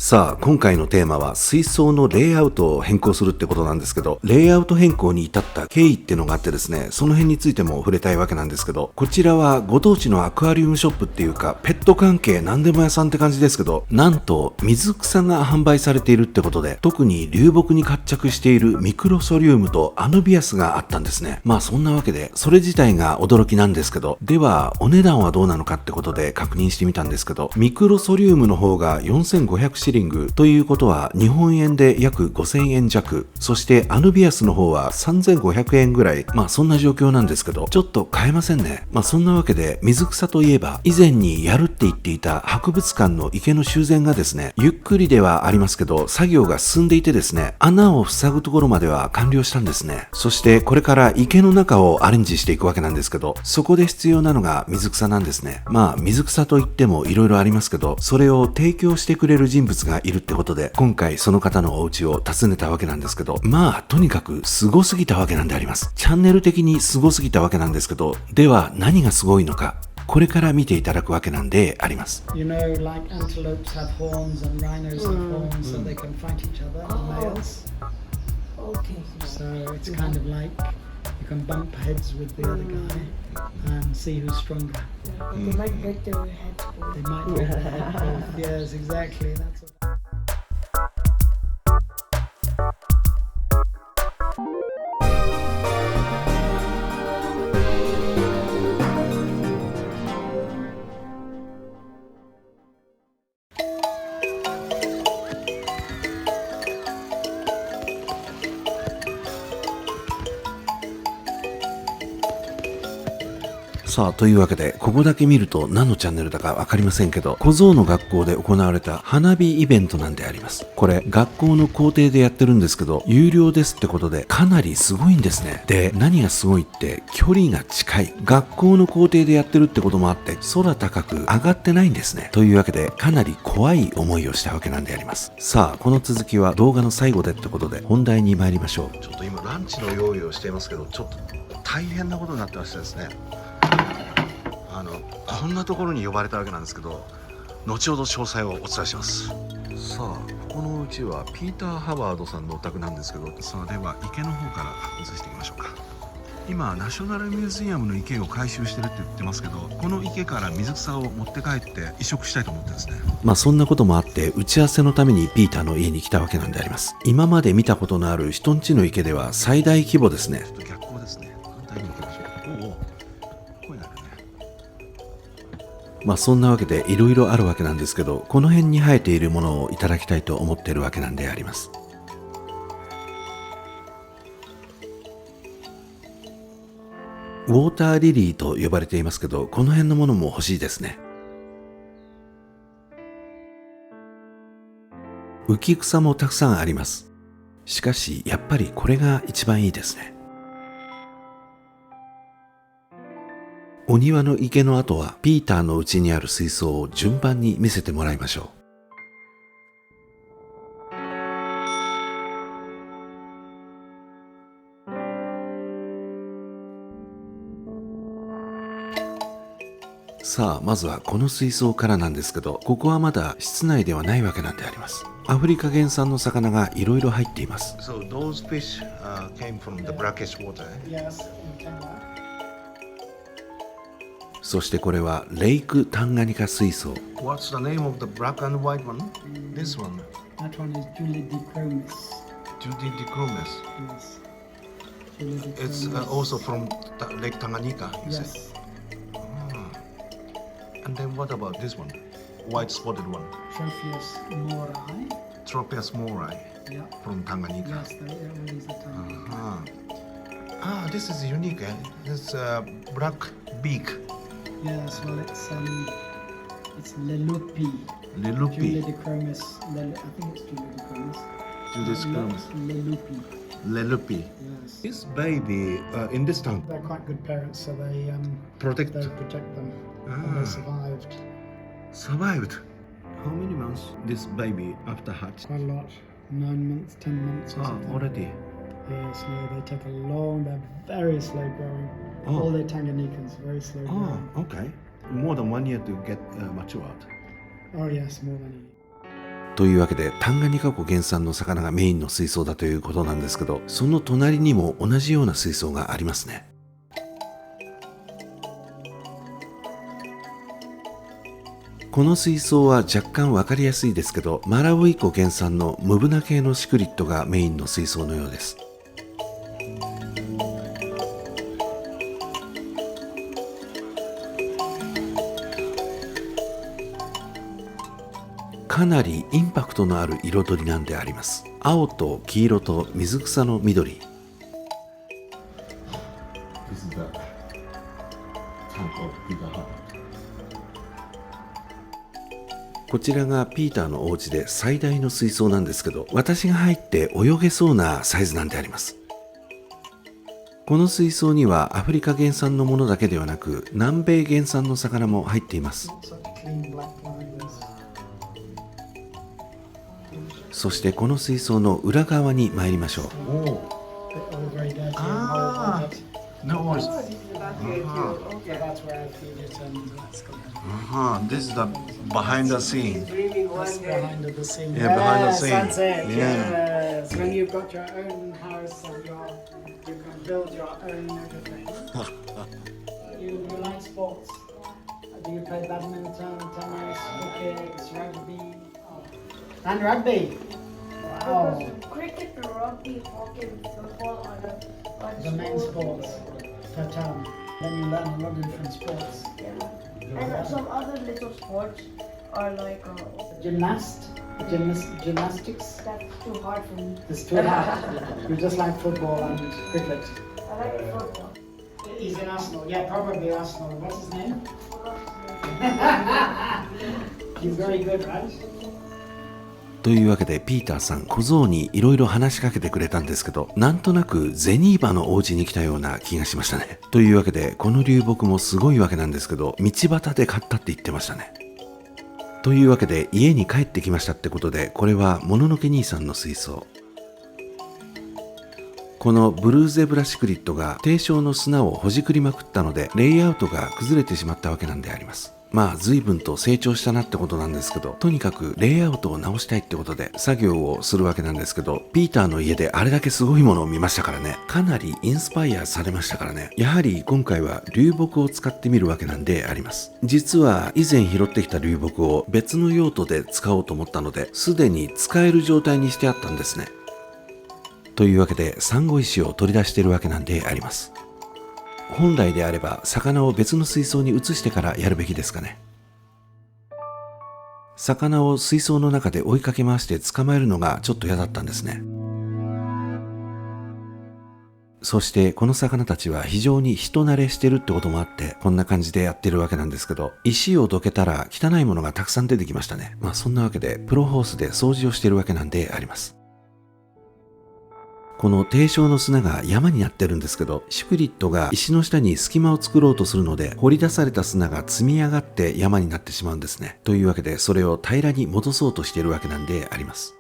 さあ、今回のテーマは水槽のレイアウトを変更するってことなんですけど、レイアウト変更に至った経緯ってのがあってですね、その辺についても触れたいわけなんですけど、こちらはご当地のアクアリウムショップっていうか、ペット関係何でも屋さんって感じですけど、なんと水草が販売されているってことで、特に流木に活着しているミクロソリウムとアヌビアスがあったんですね。まあそんなわけで、それ自体が驚きなんですけど、ではお値段はどうなのかってことで確認してみたんですけど、ミクロソリウムの方が4500シリングということは日本円で約5000円弱、そしてアヌビアスの方は3500円ぐらい、まあそんな状況なんですけど、ちょっと買えませんね。まあそんなわけで、水草といえば以前にやるって言っていた博物館の池の修繕がですね、ゆっくりではありますけど作業が進んでいてですね、穴を塞ぐところまでは完了したんですね。そしてこれから池の中をアレンジしていくわけなんですけど、そこで必要なのが水草なんですね。まあ水草といっても色々ありますけど、それを提供してくれる人物がいるってことで、今回その方のお家を訪ねたわけなんですけど、まあとにかくすごすぎたわけなんであります。チャンネル的にすごすぎたわけなんですけど、では何がすごいのか、これから見ていただくわけなんであります。You know, like antelopes have horns and rhinos have horns, so they can fight each other, males. Okay. So it's kind of like you can bump heads with the other guy and see who's stronger. They might break their heads. They might break their head both. Yes, exactly. That's what. さあ、というわけで、ここだけ見ると何のチャンネルだかわかりませんけど、小僧の学校で行われた花火イベントなんであります。これ、学校の校庭でやってるんですけど、有料ですってことで、かなりすごいんですね。で、何がすごいって、距離が近い。学校の校庭でやってるってこともあって、空高く上がってないんですね。というわけで、かなり怖い思いをしたわけなんであります。さあ、この続きは動画の最後でってことで、本題に参りましょう。ちょっと今、ランチの用意をしていますけど、ちょっと大変なことになってましてですね。こんなところに呼ばれたわけなんですけど、後ほど詳細をお伝えします。さあ、ここのうちはピーター・ハワードさんのお宅なんですけど、さあでは池の方から移していきましょうか。今ナショナルミュージアムの池を改修してるって言ってますけど、この池から水草を持って帰って移植したいと思ってですね。まあそんなこともあって打ち合わせのためにピーターの家に来たわけなんであります。今まで見たことのある人んちの池では最大規模ですね。ちょっと逆光ですね。反対に行きましょう。おお、こうなるね。まあそんなわけでいろいろあるわけなんですけど、この辺に生えているものをいただきたいと思っているわけなんであります。ウォーターリリーと呼ばれていますけど、この辺のものも欲しいですね。浮き草もたくさんあります。しかしやっぱりこれが一番いいですね。お庭の池の後はピーターの家にある水槽を順番に見せてもらいましょう。さあ、まずはこの水槽からなんですけど、ここはまだ室内ではないわけなんであります。アフリカ原産の魚がいろいろ入っています。So those fish came from the brackish water. Yes, in Kenya. そしてこれはレイクタンガニカ水槽。 What's the name of the black and white one? This one. That one is Julie Dicromis. Judy Dicromis. Yes. Julie It's Dicromis. also from Lake Tanganyika, you said. Yes. And then what about this one? White spotted one. Trophius morai. Tropias morai Yeah. from Tanganyika. Yes, all these are tiny. This is unique. It's black beak. Yes, well, it's Lelupi. Julie Lelupi. Dicromis. I think it's Julie Dicromis. Judy Dicromis. Lelupi. Lelupi. Yes. This baby in this tank They're quite good parents, so they protect protect them, and they survived survived. How many months this baby after hatch? quite a lot. 9 months, 10 months or something. Already. Yes, no, they take a long. They're very slow growing. Oh. All the Tanganyikans very slow growing. Okay. More than 1 year to get matured. Oh yes, more than a year. というわけで、タンガニカ湖原産の魚がメインの水槽だということなんですけど、その隣にも同じような水槽がありますね。この水槽は若干わかりやすいですけど、マラウイ湖原産のムブナ系のシクリッドがメインの水槽のようです。かなりインパクトのある彩りなんであります。青と黄色と水草の緑。This is the tank of Peter Hart. こちらがピーターのお家で最大の水槽なんですけど、私が入って泳げそうなサイズなんであります。この水槽にはアフリカ原産のものだけではなく、南米原産の魚も入っています。そしてこの水槽の裏側に参りましょう。No worries. This is the behind the scene. Behind the scene. Yeah, behind the scene. That's it. Yeah. Yes. When you've got your own house and you can build your own everything. you like sports? Do you play badminton, tennis, cricket, rugby? And rugby. Wow. Cricket, rugby, hockey, football are The main sports per town. Then you learn a lot of different sports. Yeah. And some other little sports are like Gymnastics. that's too hard for me. It's too hard. You just like football and cricket. I like football. He's in Arsenal. Yeah, probably Arsenal. What's his name? He's very good, right? というわけでピーターさん、小僧にいろいろ話しかけてくれたんですけど、なんとなくゼニーバのお家に来たような気がしましたね。というわけで、この流木もすごいわけなんですけど、道端で買ったって言ってましたね。というわけで、家に帰ってきましたってことで、これはもののけ兄さんの水槽。このブルーゼブラシクリッドが低床の砂をほじくりまくったので、レイアウトが崩れてしまったわけなんであります。まあ随分と成長したなってことなんですけど、とにかくレイアウトを直したいってことで作業をするわけなんですけど、ピーターの家であれだけすごいものを見ましたからね、かなりインスパイアされましたからね。やはり今回は流木を使ってみるわけなんであります。実は以前拾ってきた流木を別の用途で使おうと思ったので、すでに使える状態にしてあったんですね。というわけでサンゴ石を取り出しているわけなんであります。本来であれば魚を別の水槽に移してからやるべきですかね。魚を水槽の中で追いかけ回して捕まえるのがちょっと嫌だったんですね。そしてこの魚たちは非常に人慣れしてるってこともあってこんな感じでやってるわけなんですけど、石をどけたら汚いものがたくさん出てきましたね。まあそんなわけでプロホースで掃除をしてるわけなんであります。この低床の砂が山になってるんですけど、シクリッドが石の下に隙間を作ろうとするので、掘り出された砂が積み上がって山になってしまうんですね。というわけで、それを平らに戻そうとしているわけなんであります。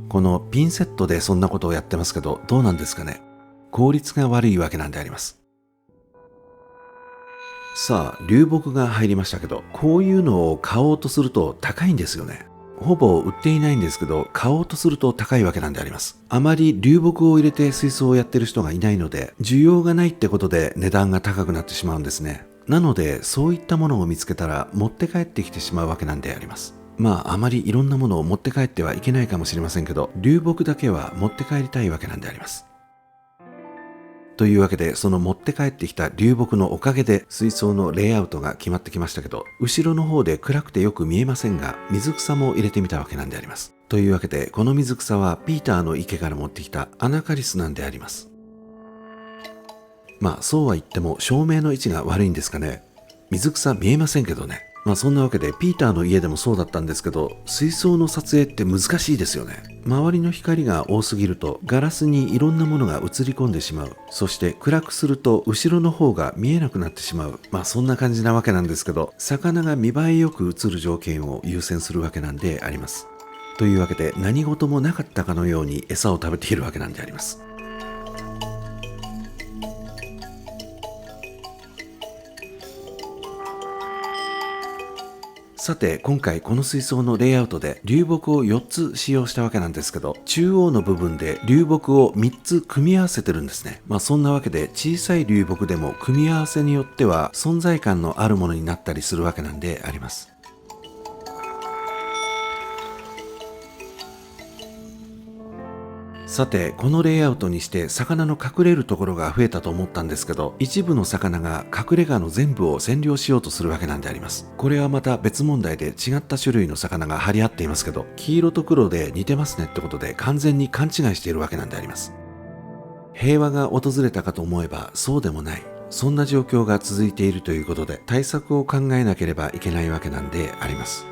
このピンセットでそんなことをやってますけど、どうなんですかね。効率が悪いわけなんであります。さあ、流木が入りましたけど、こういうのを買おうとすると高いんですよね。ほぼ売っていないんですけど、買おうとすると高いわけなんであります。あまり流木を入れて水槽をやってる人がいないので、需要がないってことで値段が高くなってしまうんですね。なので、そういったものを見つけたら持って帰ってきてしまうわけなんであります。まあ、あまりいろんなものを持って帰ってはいけないかもしれませんけど、流木だけは持って帰りたいわけなんであります。というわけで、その持って帰ってきた流木のおかげで水槽のレイアウトが決まってきましたけど、後ろの方で暗くてよく見えませんが、水草も入れてみたわけなんであります。というわけで、この水草はピーターの池から持ってきたアナカリスなんであります。まあ、そうは言っても照明の位置が悪いんですかね。水草見えませんけどね。まあそんなわけでピーターの家でもそうだったんですけど、水槽の撮影って難しいですよね。周りの光が多すぎるとガラスにいろんなものが映り込んでしまう。そして暗くすると後ろの方が見えなくなってしまう。まあそんな感じなわけなんですけど、魚が見栄えよく映る条件を優先するわけなんであります。というわけで何事もなかったかのように餌を食べているわけなんであります。さて今回この水槽のレイアウトで流木を4つ使用したわけなんですけど、中央の部分で流木を3つ組み合わせてるんですね。そんなわけで小さい流木でも組み合わせによっては存在感のあるものになったりするわけなんであります。さてこのレイアウトにして魚の隠れるところが増えたと思ったんですけど、一部の魚が隠れ家の全部を占領しようとするわけなんであります。これはまた別問題で違った種類の魚が張り合っていますけど、黄色と黒で似てますねってことで完全に勘違いしているわけなんであります。平和が訪れたかと思えばそうでもない、そんな状況が続いているということで対策を考えなければいけないわけなんであります。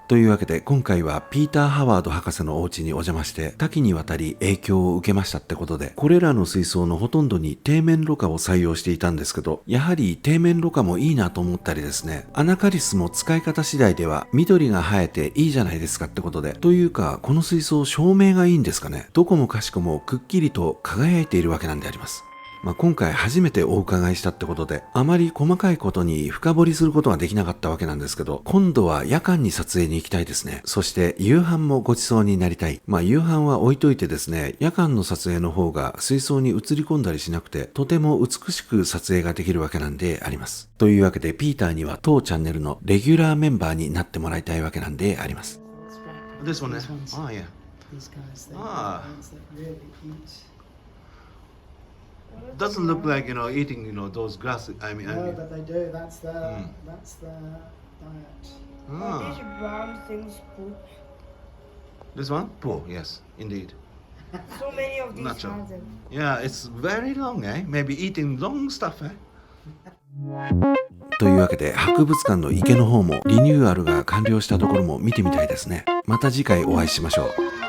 というわけで今回はピーター・ハワード博士のお家にお邪魔して多岐にわたり影響を受けましたってことで、これらの水槽のほとんどに底面ろ過を採用していたんですけど、やはり底面ろ過もいいなと思ったりですね、アナカリスも使い方次第では緑が生えていいじゃないですかってことで、というかこの水槽照明がいいんですかね。どこもかしこもくっきりと輝いているわけなんであります。今回初めてお伺いしたってことで、あまり細かいことに深掘りすることができなかったわけなんですけど、今度は夜間に撮影に行きたいですね。そして夕飯もごちそうになりたい。夕飯は置いといてですね、夜間の撮影の方が水槽に映り込んだりしなくて、とても美しく撮影ができるわけなんであります。というわけでピーターには当チャンネルのレギュラーメンバーになってもらいたいわけなんであります。This one, These ones. Oh, yeah. These guys, they're Ah. the ones that really eat. Doesn't look like, eating, those grass. I mean, No, but they do. That's their Mm. that's their diet. Are these ah, brown things poop? this one? Poor, yes, indeed. So many of these Natural. have them. Yeah, it's very long, eh? Maybe eating long stuff, eh? というわけで博物館の池の方もリニューアルが完了したところも見てみたいですね。また次回お会いしましょう。